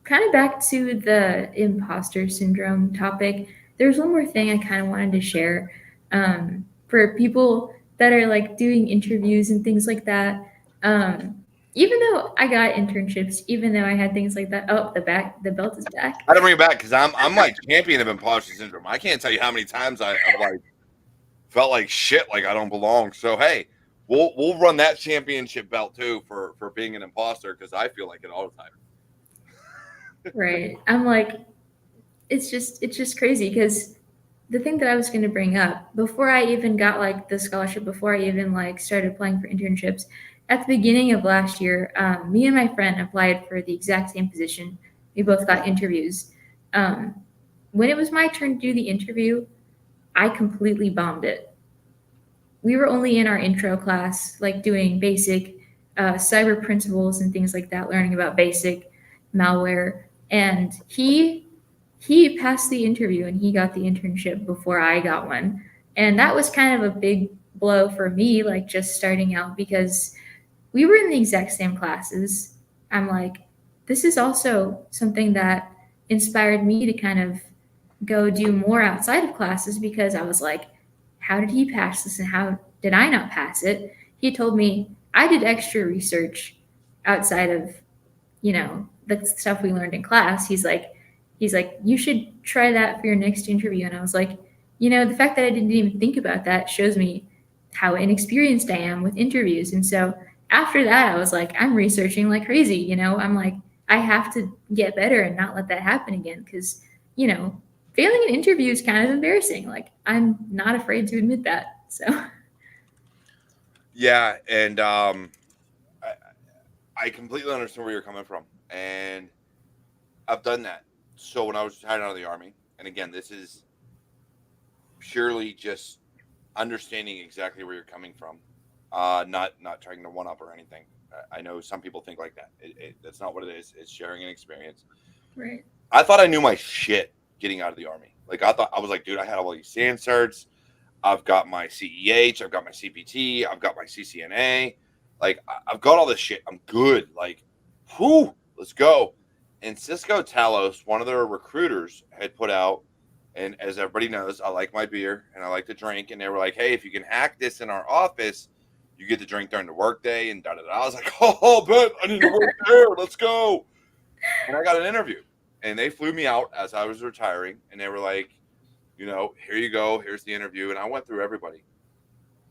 Kind of back to the imposter syndrome topic. There's one more thing I kind of wanted to share for people that are like doing interviews and things like that. Even though I got internships, even though I had things like that. Oh, the belt is back.
I don't bring it back because I'm like champion of imposter syndrome. I can't tell you how many times I've like felt like shit, like I don't belong. So hey, we'll run that championship belt too for being an imposter because I feel like it all the time.
Right. I'm like, it's just crazy because the thing that I was going to bring up before I even got like the scholarship, before I even like started applying for internships, at the beginning of last year, me and my friend applied for the exact same position. We both got interviews. When it was my turn to do the interview, I completely bombed it. We were only in our intro class, like doing basic cyber principles and things like that, learning about basic malware. And he passed the interview and he got the internship before I got one. And that was kind of a big blow for me, like just starting out because we were in the exact same classes. I'm like, this is also something that inspired me to kind of go do more outside of classes because I was like, how did he pass this and how did I not pass it? He told me I did extra research outside of, the stuff we learned in class. He's like, you should try that for your next interview. And I was like, the fact that I didn't even think about that shows me how inexperienced I am with interviews. And so after that, I was like, I'm researching like crazy. I'm like, I have to get better and not let that happen again because, failing an interview is kind of embarrassing. Like, I'm not afraid to admit that. So,
yeah. And I completely understand where you're coming from. And I've done that. So when I was retired out of the Army, and again, this is purely just understanding exactly where you're coming from, not trying to one up or anything. I know some people think like that. That's not what it is. It's sharing an experience.
right.
I thought I knew my shit getting out of the Army. Like I was like, dude, I had all these SAN certs. I've got my CEH. I've got my CPT. I've got my CCNA. Like I've got all this shit. I'm good. Like, whew, let's go. And Cisco Talos, one of their recruiters, had put out, and as everybody knows, I like my beer and I like to drink. And they were like, hey, if you can hack this in our office, you get to drink during the workday and da-da-da. I was like, oh, bet I need to work there. Let's go. And I got an interview. And they flew me out as I was retiring. And they were like, here you go. Here's the interview. And I went through everybody.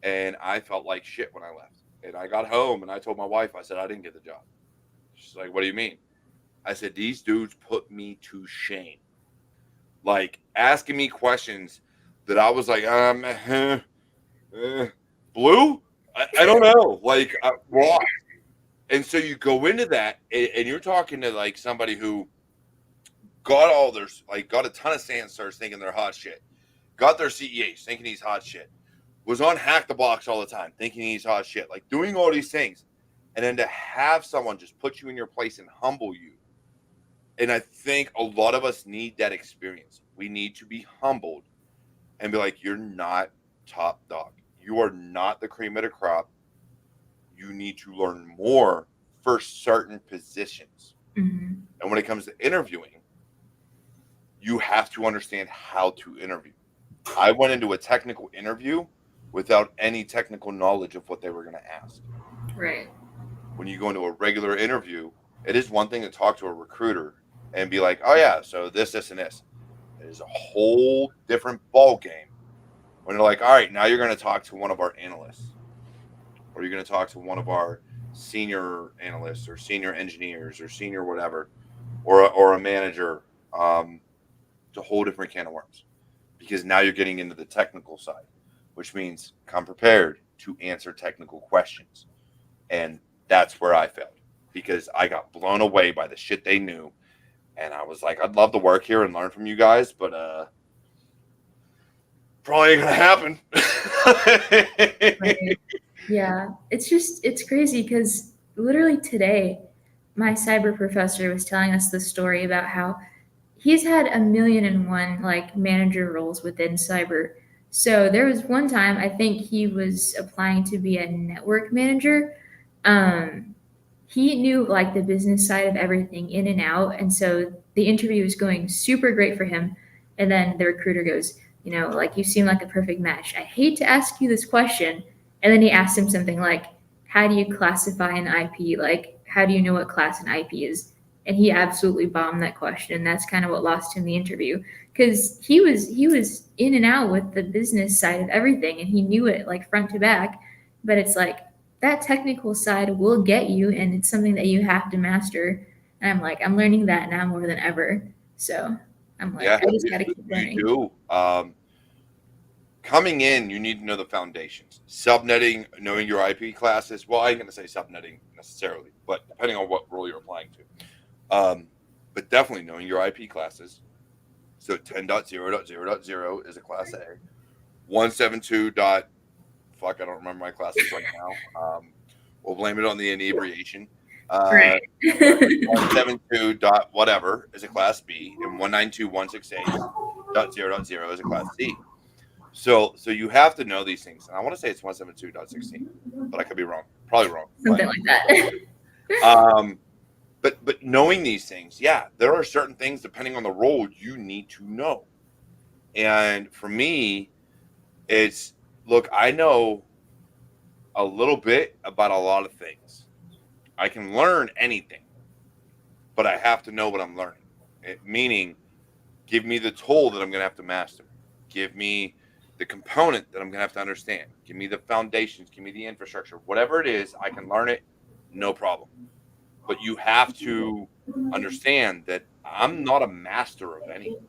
And I felt like shit when I left. And I got home and I told my wife, I said, I didn't get the job. She's like, what do you mean? I said, these dudes put me to shame. Like asking me questions that I was like, blue? I don't know. Like, why? And so you go into that and you're talking to like somebody who got got a ton of SAN certs thinking they're hot shit. Got their CEH thinking he's hot shit. Was on Hack the Box all the time thinking he's hot shit. Like doing all these things. and then to have someone just put you in your place and humble you. And I think a lot of us need that experience. We need to be humbled and be like, you're not top dog. You are not the cream of the crop. You need to learn more for certain positions.
Mm-hmm.
And when it comes to interviewing, you have to understand how to interview. I went into a technical interview without any technical knowledge of what they were going to ask.
Right.
When you go into a regular interview, it is one thing to talk to a recruiter and be like, oh, yeah, so this, and this. It is a whole different ball game when they're like, all right, now you're going to talk to one of our analysts, or you're going to talk to one of our senior analysts or senior engineers or senior whatever, or a manager. It's a whole different can of worms, because now you're getting into the technical side, which means come prepared to answer technical questions. And that's where I failed, because I got blown away by the shit they knew. And I was like, I'd love to work here and learn from you guys, but probably ain't gonna happen.
Right. Yeah, it's crazy because literally today, my cyber professor was telling us the story about how he's had a million and one like manager roles within cyber. So there was one time I think he was applying to be a network manager. Um, he knew like the business side of everything in and out, and so the interview was going super great for him. And then the recruiter goes, like you seem like a perfect match. I hate to ask you this question. And then he asked him something like, how do you classify an IP? Like, how do you know what class an IP is? And he absolutely bombed that question. And that's kind of what lost him the interview, because he was in and out with the business side of everything, and he knew it like front to back. But it's like that technical side will get you, and it's something that you have to master. And I'm like, I'm learning that now more than ever. So I'm like,
Yeah,
I just got to keep
you
learning.
do. Coming in, you need to know the foundations. Subnetting, knowing your IP classes. Well, I ain't going to say subnetting necessarily, but depending on what role you're applying to. But definitely knowing your IP classes. So 10.0.0.0 is a class A. 172. Fuck, I don't remember my classes right now. We'll blame it on the inebriation.
Right.
172 dot whatever is a class B, and 192.168.0.0 is a class C. So you have to know these things. And I want to say it's 172.16, but I could be wrong. Probably wrong.
Something like that.
Um, but knowing these things, yeah, there are certain things depending on the role you need to know. And for me, it's look, I know a little bit about a lot of things. I can learn anything, but I have to know what I'm learning. Meaning, give me the tool that I'm going to have to master. Give me the component that I'm going to have to understand. Give me the foundations. Give me the infrastructure. Whatever it is, I can learn it, no problem. But you have to understand that I'm not a master of anything.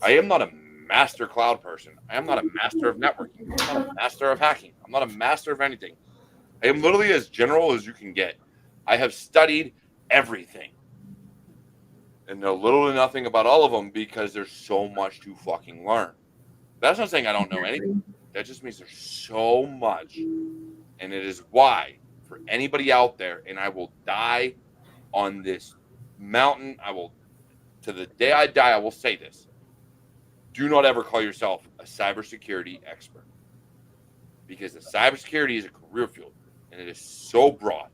I am not a master cloud person. I am not a master of networking. I'm not a master of hacking. I'm not a master of anything. I am literally as general as you can get. I have studied everything and know little to nothing about all of them because there's so much to fucking learn. That's not saying I don't know anything. That just means there's so much. And it is why, for anybody out there, and I will die on this mountain, to the day I die, I will say this. Do not ever call yourself a cybersecurity expert, because the cybersecurity is a career field and it is so broad,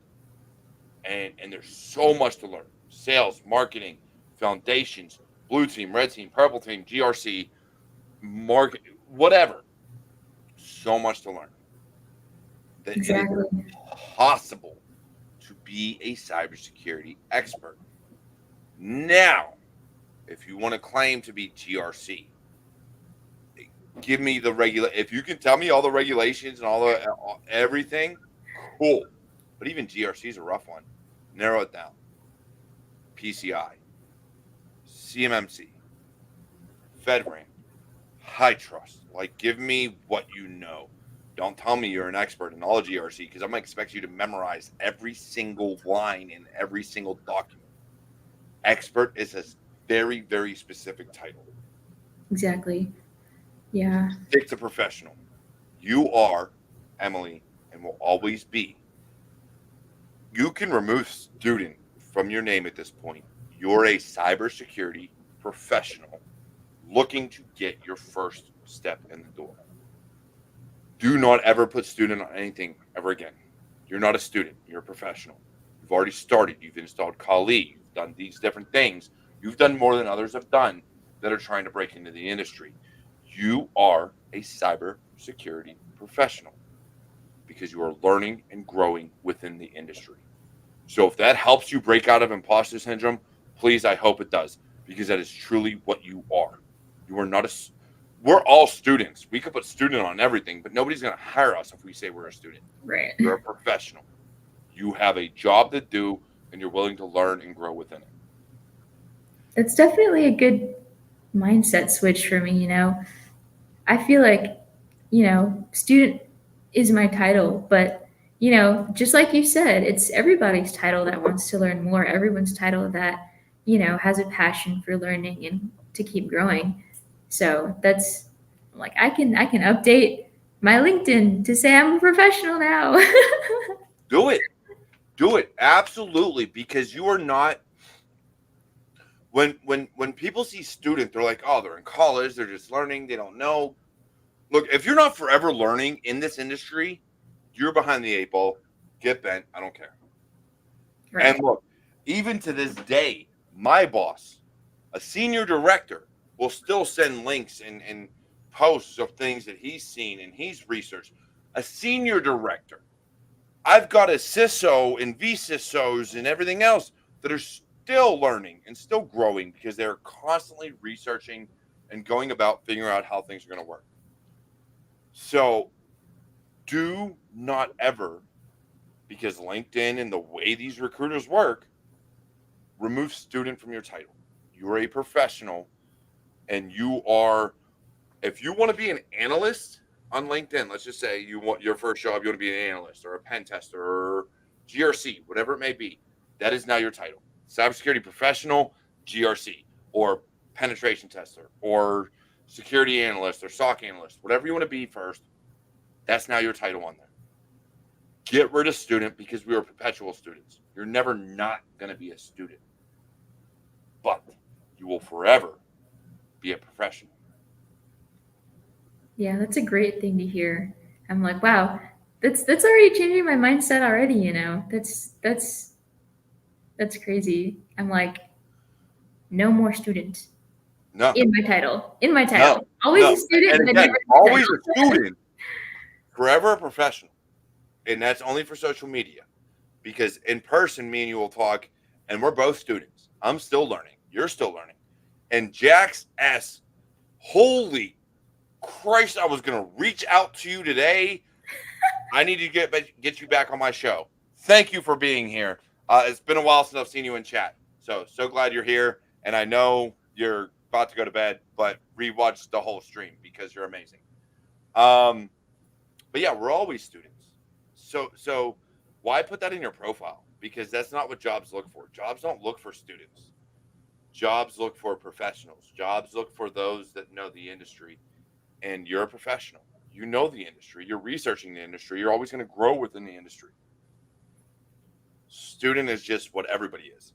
and there's so much to learn. Sales, marketing, foundations, blue team, red team, purple team, GRC, market, whatever. So much to learn that it is
Exactly.
possible to be a cybersecurity expert. Now, if you want to claim to be GRC, give me the if you can tell me all the regulations and everything, cool. But even GRC is a rough one. Narrow it down. PCI, CMMC, FedRAMP, high trust. Like, give me what you know. Don't tell me you're an expert in all of GRC, because I'm going to expect you to memorize every single line in every single document. Expert is a very, very specific title.
Exactly. Yeah.
Stick to professional. You are, Emily, and will always be You can remove student from your name at this point. You're a cybersecurity professional looking to get your first step in the door. Do not ever put student on anything ever again. You're not a student. You're a professional. You've already started. You've installed Kali. You've done these different things. You've done more than others have done that are trying to break into the industry. You are a cybersecurity professional because you are learning and growing within the industry. So if that helps you break out of imposter syndrome, please, I hope it does, because that is truly what you are. You are not a. We're all students. We could put student on everything, but nobody's going to hire us if we say we're a student.
Right.
You're a professional. You have a job to do, and you're willing to learn and grow within it.
That's definitely a good mindset switch for me, you know. I feel like, you know, student is my title, but, you know, just like you said, it's everybody's title that wants to learn more, everyone's title that, you know, has a passion for learning and to keep growing. So that's like I can update my LinkedIn to say I'm a professional now.
Do it. Do it. Absolutely. Because you are not. When people see student, they're like, oh, they're in college, they're just learning, they don't know. Look, if you're not forever learning in this industry, you're behind the eight ball. Get bent. I don't care.
Right.
And look, even to this day, my boss, a senior director, will still send links and posts of things that he's seen and he's researched. A senior director. I've got a CISO and VCISOs and everything else that are still learning and still growing because they're constantly researching and going about figuring out how things are going to work. So do not ever, because LinkedIn and the way these recruiters work, remove student from your title. You're a professional, and you are, if you want to be an analyst on LinkedIn, let's just say you want your first job, you want to be an analyst or a pen tester or GRC, whatever it may be, that is now your title. Cybersecurity professional, GRC, or penetration tester, or security analyst, or SOC analyst, whatever you want to be first, that's now your title on there. Get rid of student because we are perpetual students. You're never not going to be a student, but you will forever be a professional.
Yeah, that's a great thing to hear. I'm like, wow, that's already changing my mindset already, you know. That's crazy. I'm like, no more student
No,
in my title. In my
no,
title. Always
no.
a student,
And
but
again,
never
always
in
a student, forever a professional. And that's only for social media. Because in person, me and you will talk, and we're both students. I'm still learning. You're still learning. And Jax S, holy Christ, I was gonna reach out to you today. I need to get you back on my show. Thank you for being here. It's been a while since I've seen you in chat. So glad you're here. And I know you're about to go to bed, but rewatch the whole stream because you're amazing. But yeah, we're always students. So why put that in your profile? Because that's not what jobs look for. Jobs don't look for students. Jobs look for professionals. Jobs look for those that know the industry. And you're a professional. You know the industry. You're researching the industry. You're always going to grow within the industry. Student is just what everybody is.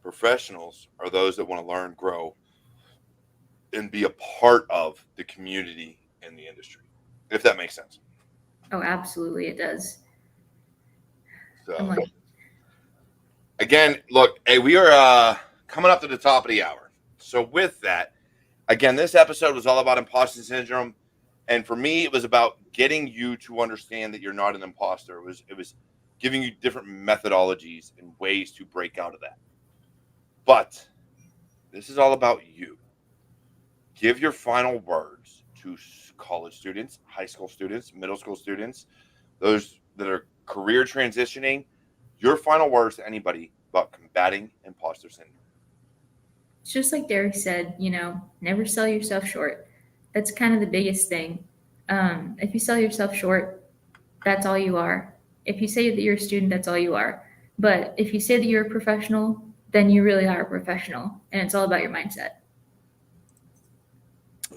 Professionals are those that want to learn, grow, and be a part of the community in the industry, if that makes sense.
Oh, absolutely, it does. I'm
So,
like,
again, look, hey, we are coming up to the top of the hour. So, with that, again, this episode was all about imposter syndrome. And for me, it was about getting you to understand that you're not an imposter. It was giving you different methodologies and ways to break out of that. But this is all about you. Give your final words to college students, high school students, middle school students, those that are career transitioning. Your final words to anybody about combating imposter syndrome.
it's just like Derek said, you know, never sell yourself short. That's kind of the biggest thing. If you sell yourself short, that's all you are. If you say that you're a student, that's all you are. But if you say that you're a professional, then you really are a professional, and it's all about your mindset.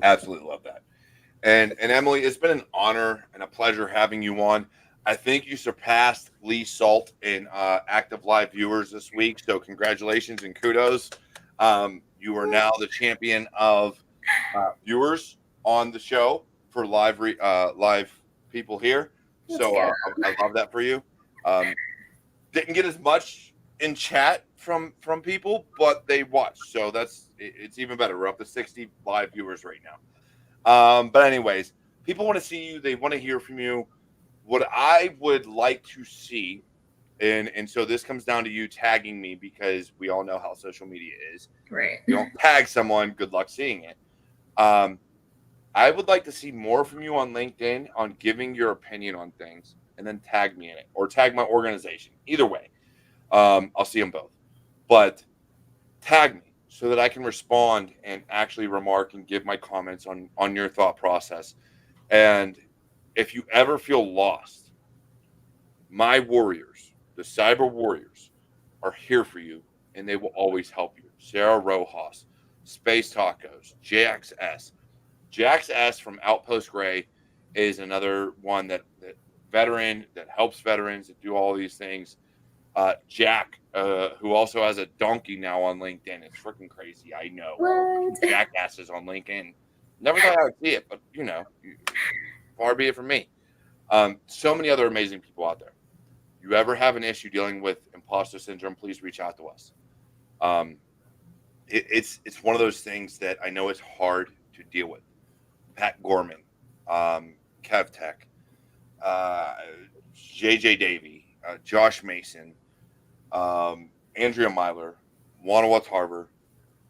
Absolutely love that. And Emily, it's been an honor and a pleasure having you on. I think you surpassed Lee Salt in active live viewers this week. So congratulations and kudos. You are now the champion of viewers on the show for live people here.
Let's
So
go.
I love that for you. Um, didn't get as much in chat from people, but they watched. So it's even better. We're up to 60 live viewers right now. But anyways, people want to see you. They want to hear from you. What I would like to see, and so this comes down to you tagging me because we all know how social media is.
Right.
You don't tag someone, good luck seeing it. I would like to see more from you on LinkedIn on giving your opinion on things, and then tag me in it or tag my organization. Either way, I'll see them both. But tag me so that I can respond and actually remark and give my comments on your thought process. And if you ever feel lost, my warriors, the cyber warriors, are here for you, and they will always help you. Sarah Rojas, Space Tacos, Jax S. Jax S from Outpost Gray is another one that veteran that helps veterans that do all these things. Jack, who also has a donkey now on LinkedIn. It's freaking crazy. I know.
What?
Jackasses on LinkedIn. Never thought I would see it, but far be it from me. So many other amazing people out there. You ever have an issue dealing with imposter syndrome, please reach out to us. It's one of those things that I know it's hard to deal with. Pat Gorman, Kev Tech, JJ Davey, Josh Mason, Andrea Myler, Wanawat Tarver.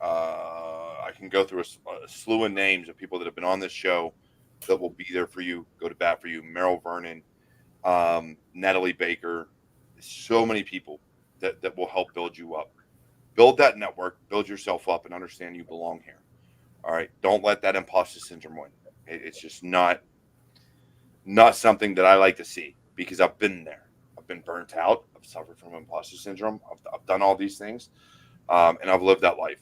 I can go through a slew of names of people that have been on this show that will be there for you, go to bat for you. Meryl Vernon, Natalie Baker, so many people that will help build you up. Build that network, build yourself up, and understand you belong here. All right. Don't let that imposter syndrome win. It's just not something that I like to see because I've been there. I've been burnt out. I've suffered from imposter syndrome. I've done all these things, and I've lived that life.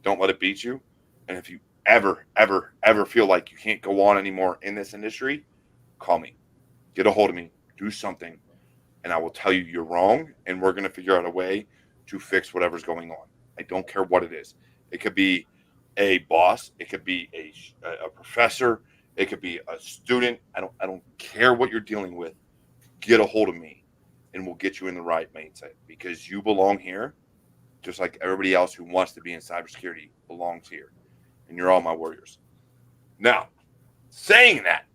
Don't let it beat you. And if you ever feel like you can't go on anymore in this industry, call me. Get a hold of me. Do something. And I will tell you you're wrong, and we're going to figure out a way to fix whatever's going on. I don't care what it is. It could be a boss. It could be a professor. It could be a student. I don't care what you're dealing with. Get a hold of me, and we'll get you in the right mindset because you belong here, just like everybody else who wants to be in cybersecurity belongs here, and you're all my warriors. Now, saying that,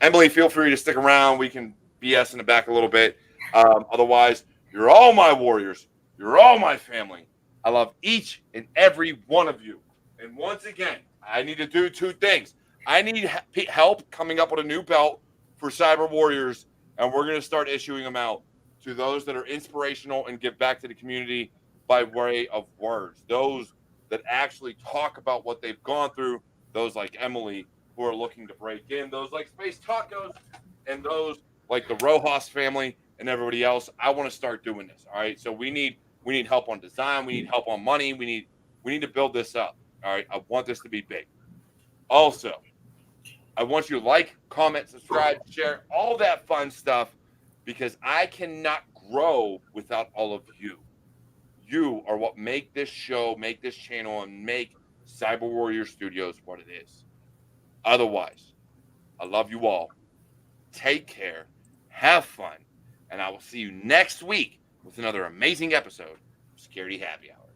Emily, feel free to stick around. We can BS in the back a little bit. Otherwise, you're all my warriors. You're all my family. I love each and every one of you. And once again, I need to do two things. I need help coming up with a new belt for Cyber Warriors, and we're going to start issuing them out to those that are inspirational and give back to the community by way of words. Those that actually talk about what they've gone through, those like Emily who are looking to break in, those like Space Tacos, and those like the Rojas family and everybody else. I want to start doing this. All right. So we need help on design. We need help on money. We need to build this up. All right. I want this to be big. Also, I want you to like, comment, subscribe, share, all that fun stuff because I cannot grow without all of you. You are what make this show, make this channel, and make Cyber Warrior Studios what it is. Otherwise, I love you all. Take care. Have fun. And I will see you next week with another amazing episode of Security Happy Hour.